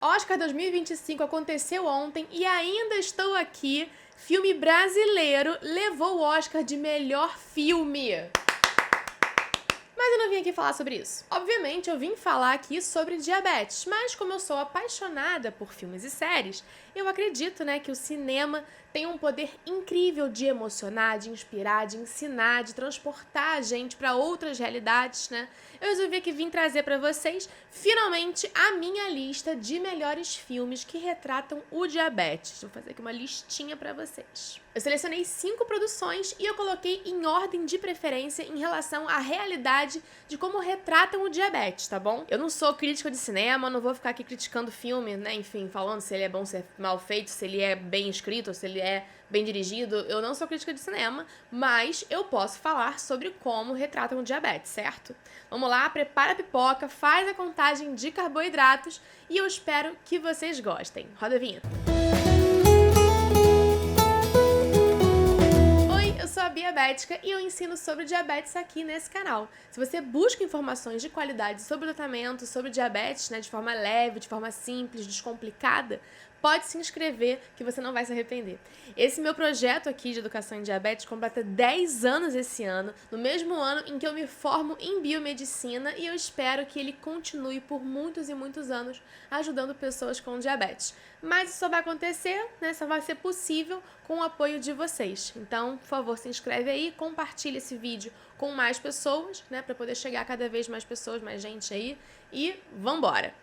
Oscar 2025 aconteceu ontem e ainda estou aqui. Filme brasileiro levou o Oscar de melhor filme. Mas eu não vim aqui falar sobre isso. Obviamente, eu vim falar aqui sobre diabetes, mas como eu sou apaixonada por filmes e séries, eu acredito, que o cinema tem um poder incrível de emocionar, de inspirar, de ensinar, de transportar a gente para outras realidades, Eu resolvi aqui vir trazer para vocês, finalmente, a minha lista de melhores filmes que retratam o diabetes. Vou fazer aqui uma listinha para vocês. Eu selecionei 5 produções e eu coloquei em ordem de preferência em relação à realidade de como retratam o diabetes, tá bom? Eu não sou crítica de cinema, não vou ficar aqui criticando filme, enfim, falando se ele é bom, se é mal feito, se ele é bem escrito, se ele é bem dirigido. Eu não sou crítica de cinema, mas eu posso falar sobre como retratam o diabetes, certo? Vamos lá, prepara a pipoca, faz a contagem de carboidratos e eu espero que vocês gostem. Roda a vinheta. Eu sou a Bia Bética e eu ensino sobre diabetes aqui nesse canal. Se você busca informações de qualidade sobre o tratamento, sobre diabetes, de forma leve, de forma simples, descomplicada, pode se inscrever que você não vai se arrepender. Esse meu projeto aqui de educação em diabetes completa 10 anos esse ano, no mesmo ano em que eu me formo em biomedicina, e eu espero que ele continue por muitos e muitos anos ajudando pessoas com diabetes. Mas isso só vai acontecer, só vai ser possível com o apoio de vocês. Então, por favor, se inscreve aí, compartilha esse vídeo com mais pessoas, para poder chegar a cada vez mais pessoas, mais gente aí, e vambora!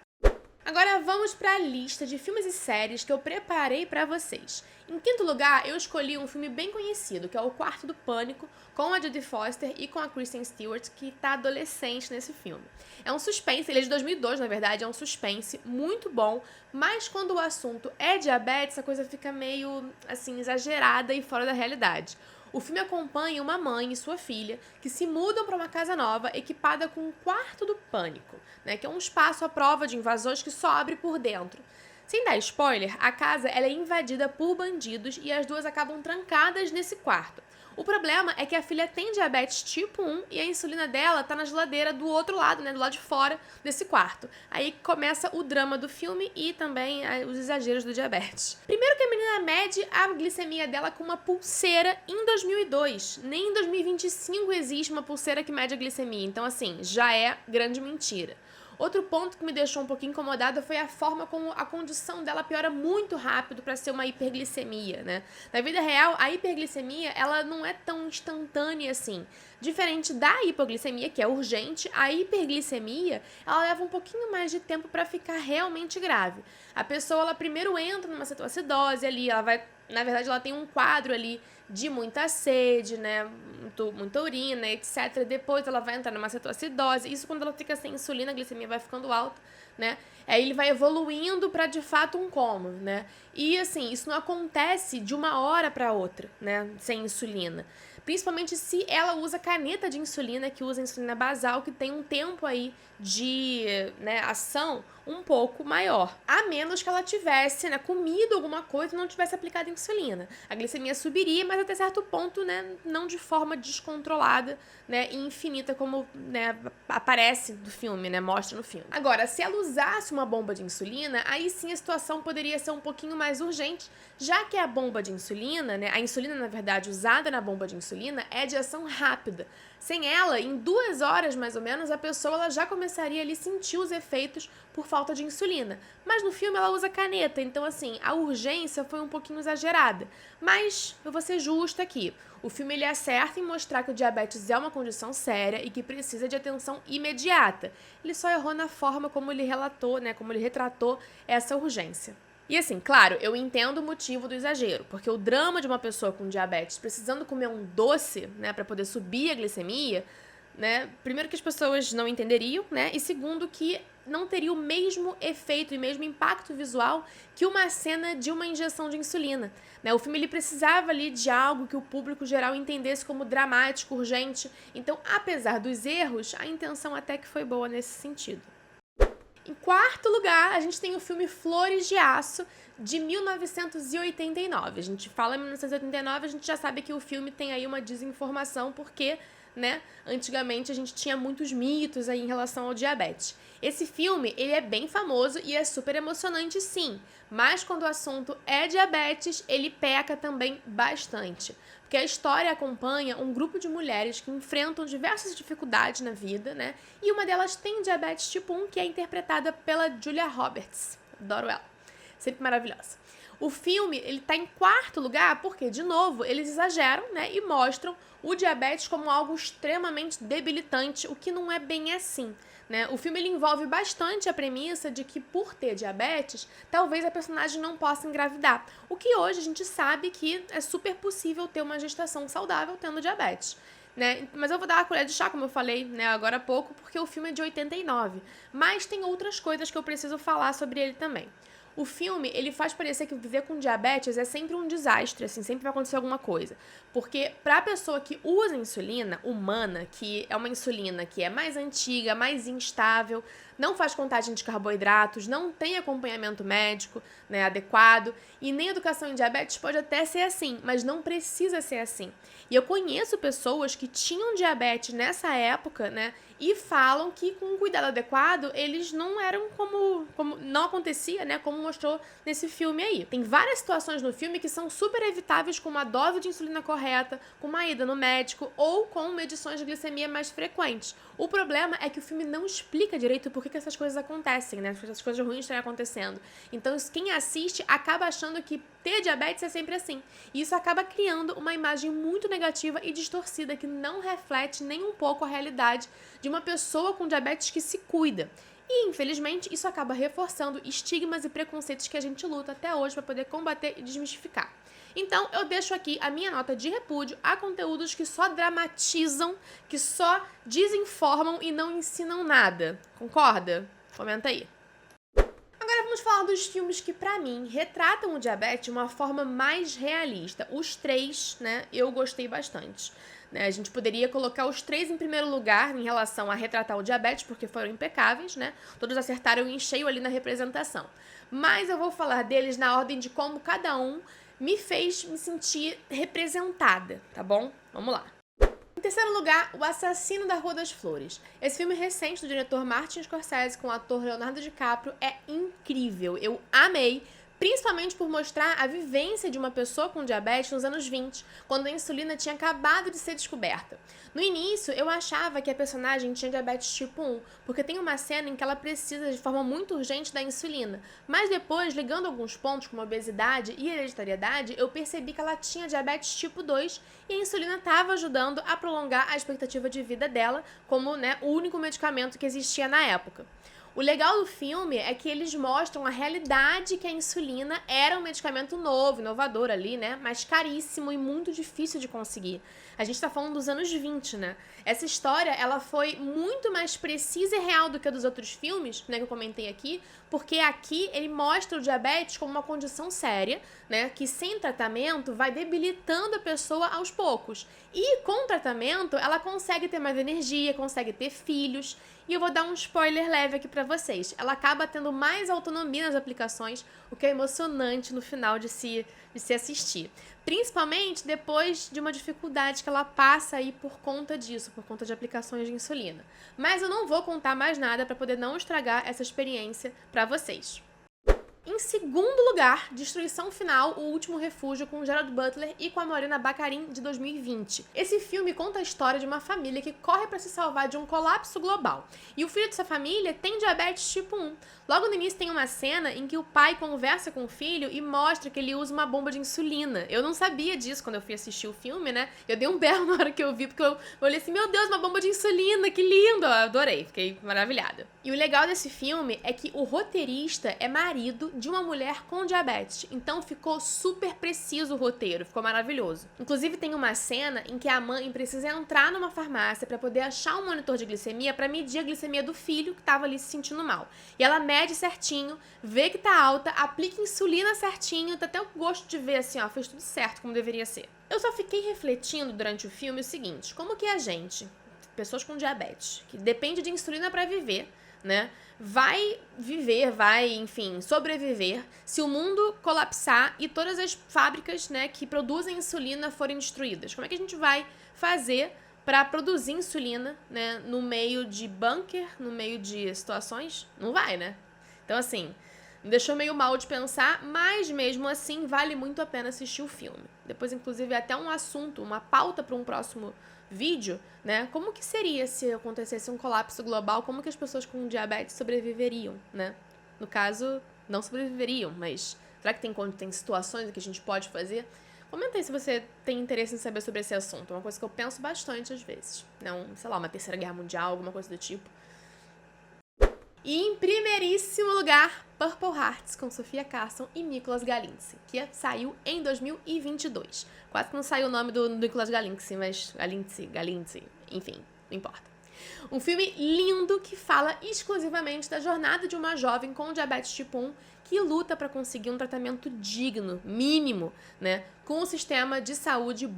Agora vamos para a lista de filmes e séries que eu preparei para vocês. Em quinto lugar, eu escolhi um filme bem conhecido, que é O Quarto do Pânico, com a Jodie Foster e com a Kristen Stewart, que tá adolescente nesse filme. É um suspense, ele é de 2002, na verdade, é um suspense muito bom, mas quando o assunto é diabetes, a coisa fica meio, exagerada e fora da realidade. O filme acompanha uma mãe e sua filha que se mudam para uma casa nova equipada com um quarto do pânico, que é um espaço à prova de invasores que só abre por dentro. Sem dar spoiler, a casa ela é invadida por bandidos e as duas acabam trancadas nesse quarto. O problema é que a filha tem diabetes tipo 1 e a insulina dela tá na geladeira do outro lado, do lado de fora desse quarto. Aí começa o drama do filme e também os exageros do diabetes. Primeiro que a menina mede a glicemia dela com uma pulseira em 2002. Nem em 2025 existe uma pulseira que mede a glicemia. Então, já é grande mentira. Outro ponto que me deixou um pouquinho incomodada foi a forma como a condição dela piora muito rápido para ser uma hiperglicemia, Na vida real, a hiperglicemia, ela não é tão instantânea assim. Diferente da hipoglicemia, que é urgente, a hiperglicemia, ela leva um pouquinho mais de tempo para ficar realmente grave. A pessoa, ela primeiro entra numa cetoacidose ali, na verdade, ela tem um quadro ali de muita sede, muita urina, etc. Depois ela vai entrar numa cetoacidose. Isso quando ela fica sem insulina, a glicemia vai ficando alta, Aí ele vai evoluindo para de fato um coma, E isso não acontece de uma hora para outra, sem insulina. Principalmente se ela usa caneta de insulina, que usa insulina basal, que tem um tempo aí de ação um pouco maior. A menos que ela tivesse comido alguma coisa e não tivesse aplicado insulina. A glicemia subiria, mas até certo ponto, não de forma descontrolada, e infinita como aparece do filme, mostra no filme. Agora, se ela usasse uma bomba de insulina, aí sim a situação poderia ser um pouquinho mais urgente, já que a bomba de insulina, a insulina, na verdade, usada na bomba de insulina, é de ação rápida. Sem ela, em 2 horas mais ou menos, a pessoa ela já começaria ali a sentir os efeitos por falta de insulina. Mas no filme ela usa caneta, então a urgência foi um pouquinho exagerada. Mas eu vou ser justa aqui. O filme ele acerta em mostrar que o diabetes é uma condição séria e que precisa de atenção imediata. Ele só errou na forma como ele relatou, como ele retratou essa urgência. E claro, eu entendo o motivo do exagero, porque o drama de uma pessoa com diabetes precisando comer um doce, para poder subir a glicemia, primeiro que as pessoas não entenderiam, e segundo que não teria o mesmo efeito e mesmo impacto visual que uma cena de uma injeção de insulina, O filme ele precisava ali de algo que o público geral entendesse como dramático, urgente. Então, apesar dos erros, a intenção até que foi boa nesse sentido. Em quarto lugar, a gente tem o filme Flores de Aço, de 1989. A gente fala em 1989, a gente já sabe que o filme tem aí uma desinformação, porque né? Antigamente a gente tinha muitos mitos aí em relação ao diabetes. Esse filme, ele é bem famoso e é super emocionante, sim. Mas quando o assunto é diabetes, ele peca também bastante. Porque a história acompanha um grupo de mulheres que enfrentam diversas dificuldades na vida, né? E uma delas tem diabetes tipo 1, que é interpretada pela Julia Roberts. Adoro ela. Sempre maravilhosa. O filme, ele tá em quarto lugar porque, de novo, eles exageram, né, e mostram o diabetes como algo extremamente debilitante, o que não é bem assim, né? O filme, ele envolve bastante a premissa de que, por ter diabetes, talvez a personagem não possa engravidar, o que hoje a gente sabe que é super possível ter uma gestação saudável tendo diabetes. Né? Mas eu vou dar a colher de chá, como eu falei, né, agora há pouco, porque o filme é de 89. Mas tem outras coisas que eu preciso falar sobre ele também. O filme, ele faz parecer que viver com diabetes é sempre um desastre, assim, sempre vai acontecer alguma coisa. Porque pra pessoa que usa insulina humana, que é uma insulina que é mais antiga, mais instável, não faz contagem de carboidratos, não tem acompanhamento médico, né, adequado, e nem educação em diabetes pode até ser assim, mas não precisa ser assim. E eu conheço pessoas que tinham diabetes nessa época, né, e falam que com um cuidado adequado, eles não eram como não acontecia, né, como mostrou nesse filme aí. Tem várias situações no filme que são super evitáveis com uma dose de insulina correta, com uma ida no médico ou com medições de glicemia mais frequentes. O problema é que o filme não explica direito por que essas coisas acontecem, né, essas coisas ruins estão acontecendo. Então, quem assiste acaba achando que ter diabetes é sempre assim. E isso acaba criando uma imagem muito negativa e distorcida que não reflete nem um pouco a realidade de uma pessoa com diabetes que se cuida. E, infelizmente, isso acaba reforçando estigmas e preconceitos que a gente luta até hoje para poder combater e desmistificar. Então, eu deixo aqui a minha nota de repúdio a conteúdos que só dramatizam, que só desinformam e não ensinam nada. Concorda? Comenta aí. Agora vamos falar dos filmes que, pra mim, retratam o diabetes de uma forma mais realista. Os três, né, eu gostei bastante. Né, a gente poderia colocar os três em primeiro lugar em relação a retratar o diabetes, porque foram impecáveis, né? Todos acertaram em cheio ali na representação. Mas eu vou falar deles na ordem de como cada um me fez me sentir representada, tá bom? Vamos lá. Em terceiro lugar, O Assassino da Rua das Flores. Esse filme recente do diretor Martin Scorsese com o ator Leonardo DiCaprio é incrível. Eu amei, principalmente por mostrar a vivência de uma pessoa com diabetes nos anos 20, quando a insulina tinha acabado de ser descoberta. No início, eu achava que a personagem tinha diabetes tipo 1, porque tem uma cena em que ela precisa de forma muito urgente da insulina. Mas depois, ligando alguns pontos como obesidade e hereditariedade, eu percebi que ela tinha diabetes tipo 2 e a insulina estava ajudando a prolongar a expectativa de vida dela como, né, o único medicamento que existia na época. O legal do filme é que eles mostram a realidade que a insulina era um medicamento novo, inovador ali, né? Mas caríssimo e muito difícil de conseguir. A gente tá falando dos anos 20, né? Essa história, ela foi muito mais precisa e real do que a dos outros filmes, né, que eu comentei aqui, porque aqui ele mostra o diabetes como uma condição séria, né, que sem tratamento vai debilitando a pessoa aos poucos. E com tratamento, ela consegue ter mais energia, consegue ter filhos. E eu vou dar um spoiler leve aqui pra vocês. Ela acaba tendo mais autonomia nas aplicações, o que é emocionante no final de se assistir. Principalmente depois de uma dificuldade que ela passa aí por conta disso, por conta de aplicações de insulina. Mas eu não vou contar mais nada para poder não estragar essa experiência para vocês. Em segundo lugar, Destruição Final, O Último Refúgio, com Gerard Butler e com a Morena Baccarin, de 2020. Esse filme conta a história de uma família que corre para se salvar de um colapso global. E o filho dessa família tem diabetes tipo 1. Logo no início tem uma cena em que o pai conversa com o filho e mostra que ele usa uma bomba de insulina. Eu não sabia disso quando eu fui assistir o filme, né? Eu dei um berro na hora que eu vi, porque eu olhei assim, meu Deus, uma bomba de insulina, que lindo! Eu adorei, fiquei maravilhada. E o legal desse filme é que o roteirista é marido de uma mulher com diabetes. Então ficou super preciso o roteiro, ficou maravilhoso. Inclusive tem uma cena em que a mãe precisa entrar numa farmácia para poder achar um monitor de glicemia para medir a glicemia do filho que estava ali se sentindo mal. E ela mede certinho, vê que tá alta, aplica insulina certinho, tá até o gosto de ver assim, ó, fez tudo certo como deveria ser. Eu só fiquei refletindo durante o filme o seguinte, como que a gente, pessoas com diabetes, que depende de insulina para viver, né, vai viver, vai, enfim, sobreviver se o mundo colapsar e todas as fábricas, né, que produzem insulina forem destruídas. Como é que a gente vai fazer para produzir insulina, né, no meio de bunker, no meio de situações? Não vai, né? Então, assim, me deixou meio mal de pensar, mas mesmo assim vale muito a pena assistir o filme. Depois, inclusive, é até um assunto, uma pauta para um próximo vídeo, né? Como que seria se acontecesse um colapso global? Como que as pessoas com diabetes sobreviveriam, né? No caso, não sobreviveriam, mas será que tem situações que a gente pode fazer? Comenta aí se você tem interesse em saber sobre esse assunto. É uma coisa que eu penso bastante às vezes. Não, sei lá, uma terceira guerra mundial, alguma coisa do tipo. E em primeiríssimo lugar, Purple Hearts, com Sofia Carson e Nicolas Galitzine, que saiu em 2022. Quase que não saiu o nome do Nicolas Galitzine, mas Galitzine, enfim, não importa. Um filme lindo que fala exclusivamente da jornada de uma jovem com diabetes tipo 1 que luta para conseguir um tratamento digno, mínimo, né, com o sistema de saúde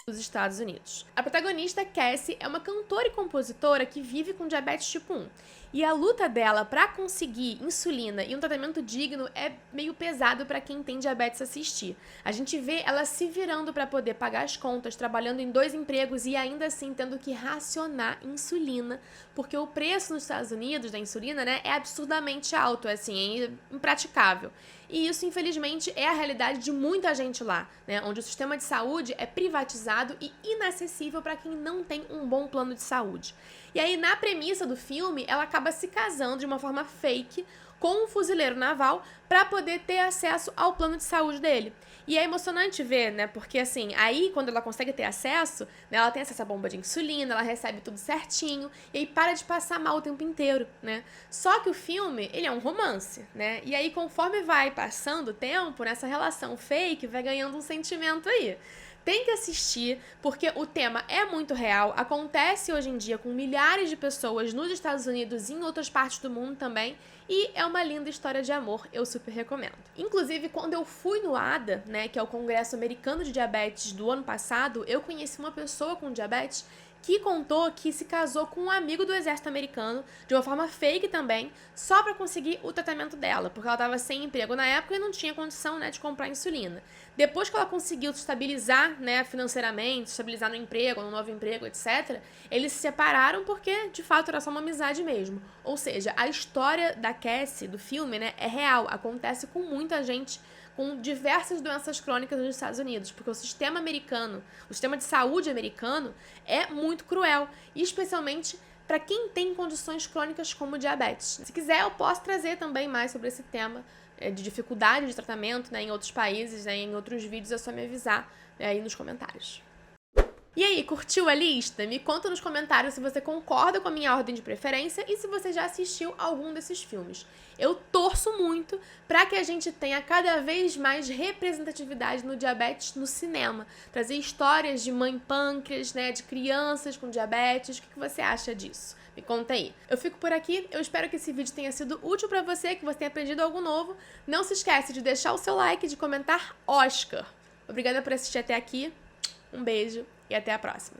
dos Estados Unidos. A protagonista, Cassie, é uma cantora e compositora que vive com diabetes tipo 1. E a luta dela para conseguir insulina e um tratamento digno é meio pesado para quem tem diabetes assistir. A gente vê ela se virando para poder pagar as contas, trabalhando em 2 empregos e ainda assim tendo que racionar insulina, porque o preço nos Estados Unidos da insulina, né, é absurdamente alto, assim, é impraticável. E isso, infelizmente, é a realidade de muita gente lá, né? Onde o sistema de saúde é privatizado e inacessível para quem não tem um bom plano de saúde. E aí, na premissa do filme, ela acaba se casando de uma forma fake com um fuzileiro naval para poder ter acesso ao plano de saúde dele. E é emocionante ver, né? Porque assim, aí quando ela consegue ter acesso, né, ela tem acesso à bomba de insulina, ela recebe tudo certinho, e aí para de passar mal o tempo inteiro, né? Só que o filme, ele é um romance, né? E aí conforme vai passando o tempo, nessa relação fake, vai ganhando um sentimento aí. Tem que assistir, porque o tema é muito real, acontece hoje em dia com milhares de pessoas nos Estados Unidos e em outras partes do mundo também, e é uma linda história de amor, eu super recomendo. Inclusive, quando eu fui no ADA, né, que é o Congresso Americano de Diabetes do ano passado, eu conheci uma pessoa com diabetes que contou que se casou com um amigo do exército americano, de uma forma fake também, só para conseguir o tratamento dela, porque ela estava sem emprego na época e não tinha condição, né, de comprar insulina. Depois que ela conseguiu se estabilizar, né, financeiramente, estabilizar no emprego, no novo emprego, etc., eles se separaram porque, de fato, era só uma amizade mesmo. Ou seja, a história da Cassie, do filme, né, é real, acontece com muita gente com diversas doenças crônicas nos Estados Unidos, porque o sistema americano, o sistema de saúde americano é muito cruel, e especialmente para quem tem condições crônicas como diabetes. Se quiser, eu posso trazer também mais sobre esse tema de dificuldade de tratamento, né, em outros países, né, em outros vídeos, é só me avisar aí nos comentários. E aí, curtiu a lista? Me conta nos comentários se você concorda com a minha ordem de preferência e se você já assistiu algum desses filmes. Eu torço muito para que a gente tenha cada vez mais representatividade no diabetes no cinema. Trazer histórias de mãe pâncreas, né, de crianças com diabetes. O que você acha disso? Me conta aí. Eu fico por aqui, eu espero que esse vídeo tenha sido útil para você, que você tenha aprendido algo novo. Não se esquece de deixar o seu like e de comentar Oscar. Obrigada por assistir até aqui. Um beijo e até a próxima.